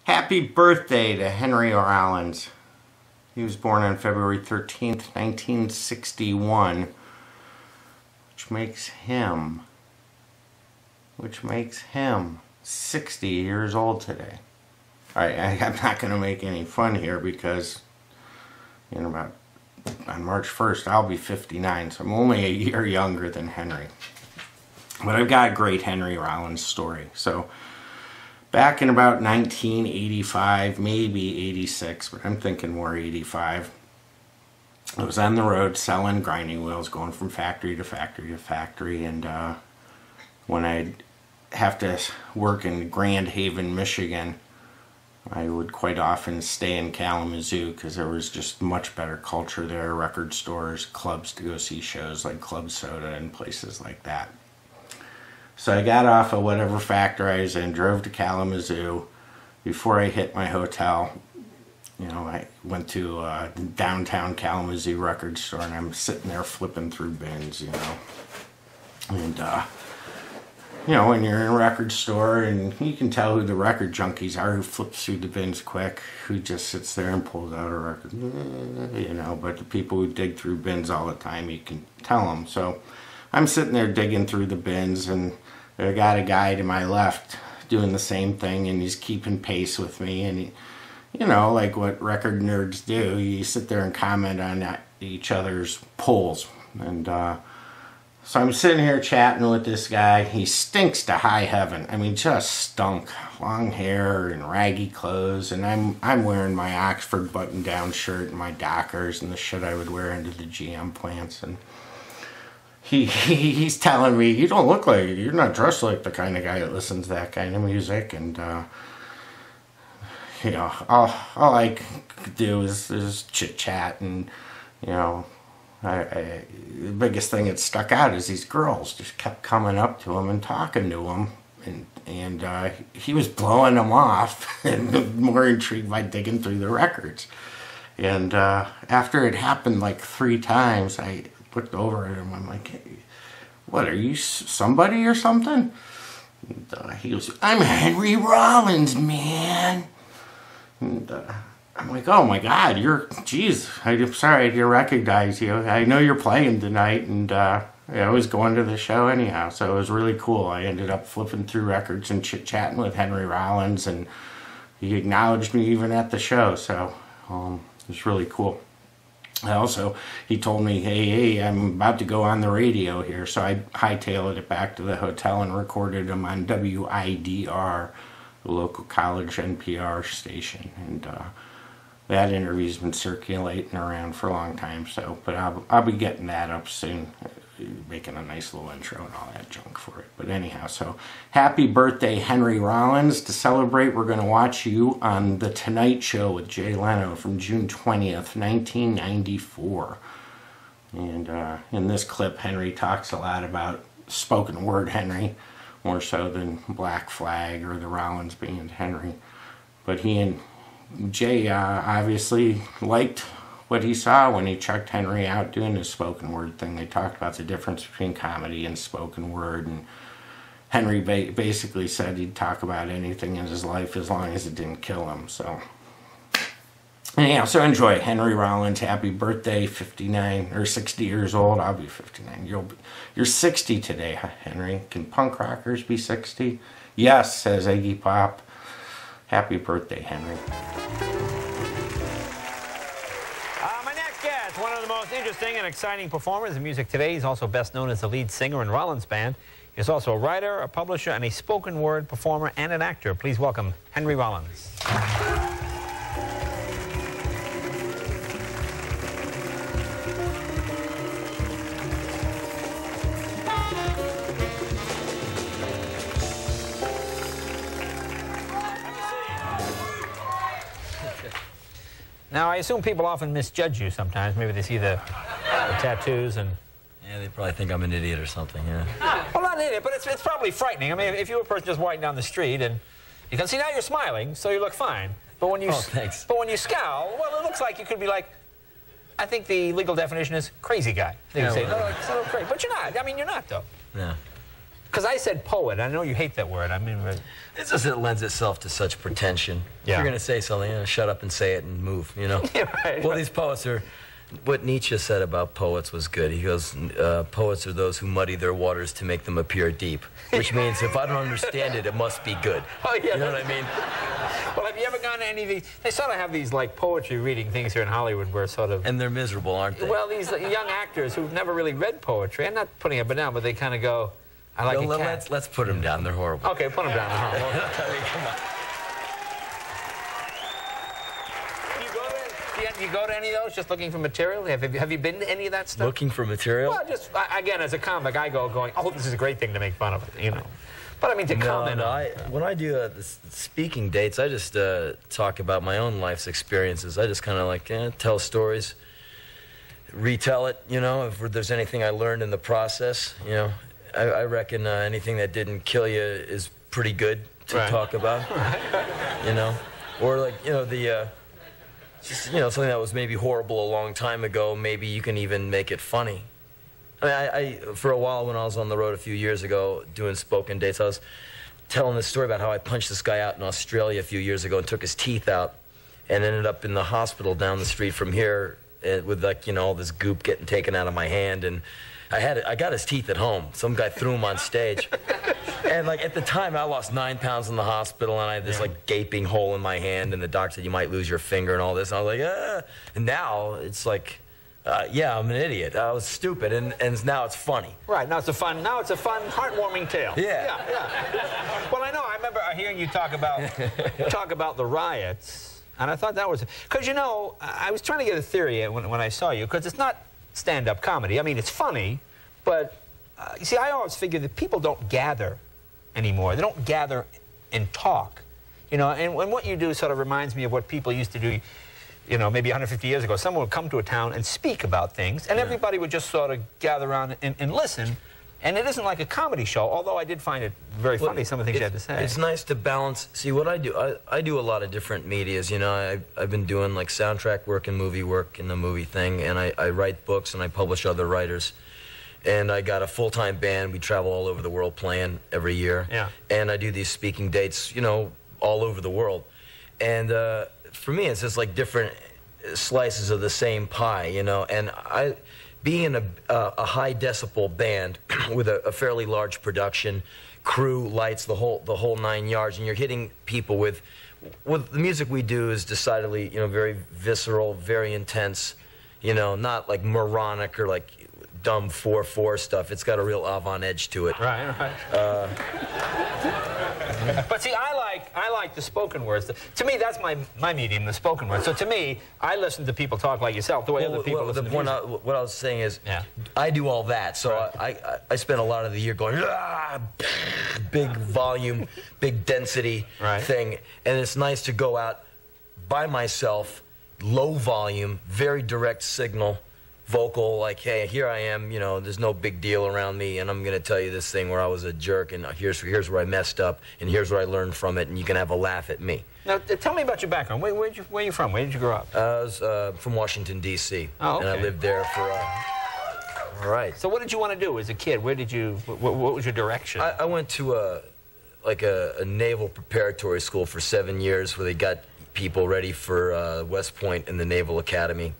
Happy birthday to Henry Rollins. He was born on February 13th, 1961, which makes him 60 years old today. Alright, I'm not going to make any fun here because on March 1st I'll be 59, so I'm only a year younger than Henry. But I've got a great Henry Rollins story. So back in about 1985, maybe 86, but I'm thinking more 85, I was on the road selling grinding wheels, going from factory to factory to factory, and when I'd have to work in Grand Haven, Michigan, I would quite often stay in Kalamazoo because there was just much better culture there, record stores, clubs to go see shows like Club Soda and places like that. So I got off of whatever factory I was in, drove to Kalamazoo. Before I hit my hotel, I went to downtown Kalamazoo record store, and I'm sitting there flipping through bins, And, when you're in a record store, and you can tell who the record junkies are, who flips through the bins quick, who just sits there and pulls out a record, but the people who dig through bins all the time, you can tell them. So I'm sitting there digging through the bins, and I got a guy to my left doing the same thing, and he's keeping pace with me, and like what record nerds do, you sit there and comment on each other's pulls. And so I'm sitting here chatting with this guy. He stinks to high heaven. I mean, just stunk. Long hair and raggy clothes, and I'm wearing my Oxford button-down shirt and my Dockers and the shit I would wear into the GM plants. And he's telling me, you're not dressed like the kind of guy that listens to that kind of music. And all I could do is chit chat, and the biggest thing that stuck out is these girls just kept coming up to him and talking to him, and he was blowing them off and more intrigued by digging through the records. And after it happened like 3 times, I looked over at him. I'm like, hey, what, are you somebody or something? And he goes, I'm Henry Rollins, man. And I'm like, oh my God, I'm sorry I didn't recognize you. I know you're playing tonight, and I was going to the show anyhow, so it was really cool. I ended up flipping through records and chit-chatting with Henry Rollins, and he acknowledged me even at the show, so it was really cool. Also, he told me, hey, I'm about to go on the radio here, so I hightailed it back to the hotel and recorded him on WIDR, the local college NPR station, and that interview's been circulating around for a long time, but I'll be getting that up soon, making a nice little intro and all that junk for it. But anyhow, so happy birthday, Henry Rollins. To celebrate, we're going to watch you on The Tonight Show with Jay Leno from June 20th, 1994. And in this clip, Henry talks a lot about spoken word Henry, more so than Black Flag or the Rollins Band Henry. But he and Jay obviously liked what he saw when he checked Henry out doing his spoken word thing. They talked about the difference between comedy and spoken word, and Henry basically said he'd talk about anything in his life as long as it didn't kill him. So anyhow, so enjoy. Henry Rollins, happy birthday, 59 or 60 years old. I'll be 59. You're 60 today, Henry. Can punk rockers be 60? Yes, says Iggy Pop. Happy birthday, Henry. My next guest, one of the most interesting and exciting performers in music today. He's also best known as the lead singer in Rollins Band. He's also a writer, a publisher, and a spoken word performer and an actor. Please welcome Henry Rollins. Now, I assume people often misjudge you sometimes. Maybe they see the tattoos and... Yeah, they probably think I'm an idiot or something, yeah. Well, not an idiot, but it's probably frightening. I mean, if you were a person just walking down the street and you can see now you're smiling, so you look fine. But when you, thanks. But when you scowl, well, it looks like you could be like, I think the legal definition is crazy guy. They would say, no, it's a little crazy. But you're not. I mean, you're not, though. Yeah. Because I said poet. I know you hate that word. I mean, It's just it lends itself to such pretension. Yeah. If you're going to say something, you know, shut up and say it and move, you know? Yeah, right. Well, these poets are... What Nietzsche said about poets was good. He goes, poets are those who muddy their waters to make them appear deep. Which means if I don't understand it, it must be good. Oh, yeah. You know what I mean? Well, have you ever gone to any of these? They sort of have these, like, poetry reading things here in Hollywood where sort of... And they're miserable, aren't they? Well, these young actors who've never really read poetry, I'm not putting it down, but they kind of go, I like a cat. Let's put them down. They're horrible. Okay, put them down. I mean, come on. Do you go to any of those just looking for material? Have you been to any of that stuff? Looking for material? Well, just, again, as a comic, I go going, oh, this is a great thing to make fun of it, you know. But I mean, to comment on it. When I do the speaking dates, I just talk about my own life's experiences. I just kind of like tell stories, retell it, you know, if there's anything I learned in the process, you know. I reckon anything that didn't kill you is pretty good to talk about, you know. Or like, you know, just, you know, something that was maybe horrible a long time ago, maybe you can even make it funny. I mean, for a while when I was on the road a few years ago doing spoken dates, I was telling this story about how I punched this guy out in Australia a few years ago and took his teeth out and ended up in the hospital down the street from here with, like, you know, all this goop getting taken out of my hand. And I got his teeth at home. Some guy threw them on stage. And, like, at the time, I lost 9 pounds in the hospital, and I had this, like, gaping hole in my hand, and the doctor said, you might lose your finger and all this. And I was like, ah. And now, it's like, yeah, I'm an idiot. I was stupid, and now it's funny. Right, now it's a fun, heartwarming tale. Yeah. Yeah. Well, I remember hearing you talk about the riots, and I thought that was, because, you know, I was trying to get a theory when I saw you, because it's not stand-up comedy. I mean, it's funny, but, you see, I always figure that people don't gather anymore. They don't gather and talk, you know, and what you do sort of reminds me of what people used to do, you know, maybe 150 years ago. Someone would come to a town and speak about things, and everybody would just sort of gather around and listen, and it isn't like a comedy show, although I did find it very funny, some of the things you had to say. It's nice to balance. See, what I do, I do a lot of different medias, you know. I've been doing, like, soundtrack work and movie work in the movie thing, and I write books and I publish other writers. And I got a full-time band. We travel all over the world playing every year. Yeah. And I do these speaking dates, you know, all over the world. And for me, it's just like different slices of the same pie, you know. And being in a high decibel band with a fairly large production, crew, lights, the whole 9 yards, and you're hitting people with the music we do is decidedly, you know, very visceral, very intense, you know, not like moronic or like dumb 4/4 stuff. It's got a real avant edge to it. Right. But see, I like the spoken words. To me, that's my medium, the spoken word. So to me, I listen to people talk like yourself, the way other people listen to music. What I was saying is, I do all that. So I spend a lot of the year going, big volume, big density thing. And it's nice to go out by myself, low volume, very direct signal, vocal, like, hey, here I am, you know, there's no big deal around me, and I'm going to tell you this thing where I was a jerk, and here's where I messed up, and here's what I learned from it, and you can have a laugh at me. Now, tell me about your background. Where are you from? Where did you grow up? I was from Washington, D.C., and I lived there for, all right. So what did you want to do as a kid? What was your direction? I went to a naval preparatory school for 7 years where they got people ready for West Point in the Naval Academy.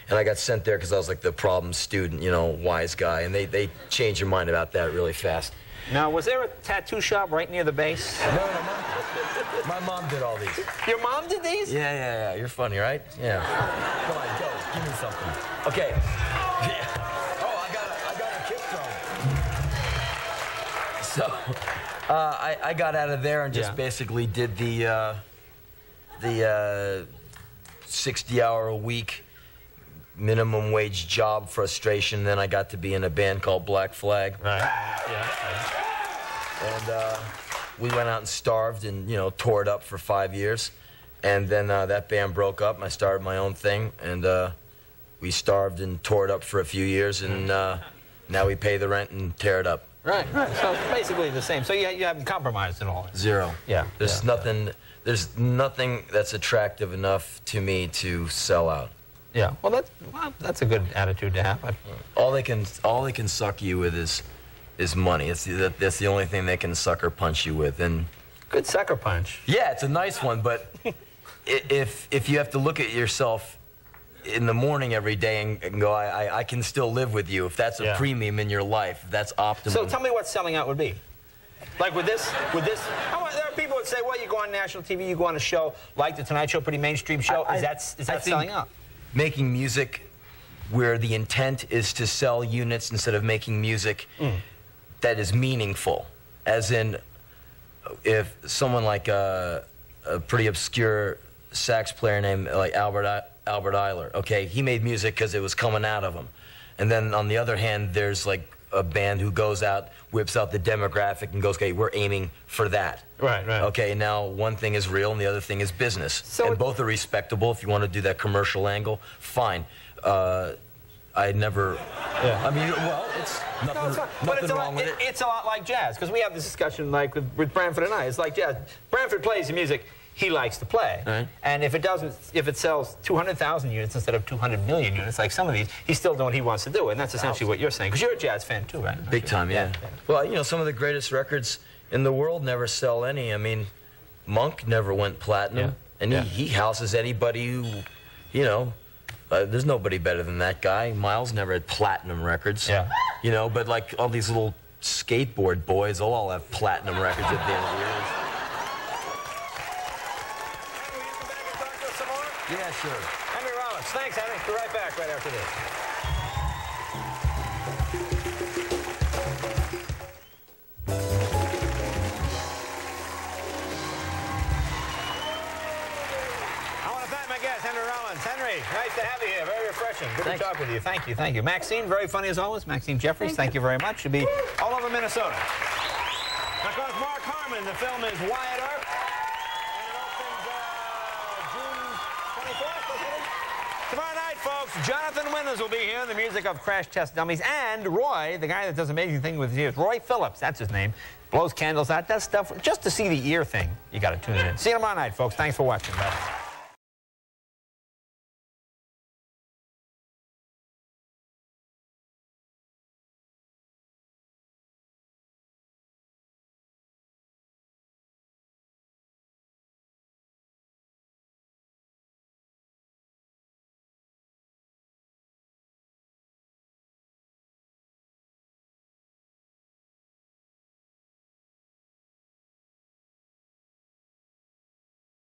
And I got sent there because I was like the problem student, you know, wise guy. And they changed your mind about that really fast. Now, was there a tattoo shop right near the base? No, my mom did all these. Your mom did these? Yeah. You're funny, right? Yeah. Come on, go. Give me something. Okay. Yeah. Oh, I got a kick drum. So, I got out of there and just basically did the 60-hour-a-week minimum wage job frustration. Then I got to be in a band called Black Flag. Right. Yeah. And we went out and starved and, you know, tore it up for 5 years. And then that band broke up and I started my own thing. And we starved and tore it up for a few years. And now we pay the rent and tear it up. Right. So it's basically the same. So you haven't compromised at all? Zero. Yeah. There's nothing that's attractive enough to me to sell out. Yeah. Well, that's a good attitude to have. All they can suck you with is is money. That's the only thing they can sucker punch you with. And good sucker punch. yeah, it's a nice one, but if you have to look at yourself in the morning every day and go, I can still live with you, if that's a premium in your life, that's optimum. So tell me what selling out would be. Like with this, there are people who would say, well, you go on national TV, you go on a show like The Tonight Show, pretty mainstream show. Is that selling out? Making music where the intent is to sell units instead of making music that is meaningful. As in, if someone like a pretty obscure sax player named like Albert Eiler, okay, he made music because it was coming out of him. And then on the other hand, there's like a band who goes out, whips out the demographic and goes, okay, we're aiming for that. Right. Okay, now one thing is real and the other thing is business. So and both are respectable. If you want to do that commercial angle, fine. I never, I mean, well, it's nothing wrong with it. It's a lot like jazz, because we have this discussion like with Branford and I. It's like jazz. Branford plays the music he likes to play. Right. And if it sells 200,000 units instead of 200 million units, like some of these, he's still doing what he wants to do. And that's essentially what you're saying. Because you're a jazz fan too, right? Big time, yeah. Well, you know, some of the greatest records in the world never sell any. I mean, Monk never went platinum. And he houses anybody who, you know, there's nobody better than that guy. Miles never had platinum records. You know, but like all these little skateboard boys, they'll all have platinum records at the end of the year. Yeah, sure. Henry Rollins. Thanks, Henry. Be right back right after this. I want to thank my guest, Henry Rollins. Henry, nice to have you here. Very refreshing. Good to talk with you. Thank you. Thank you. Maxine, very funny as always. Maxine Jeffries, thank you very much. You'll be all over Minnesota. Of course, Mark Harmon. The film is Wyatt Earp. Tomorrow night, folks, Jonathan Winters will be here. The music of Crash Test Dummies. And Roy, the guy that does amazing things with his ears, Roy Phillips, that's his name, blows candles out, does stuff just to see the ear thing. You got to tune in. See you tomorrow night, folks. Thanks for watching. Bye.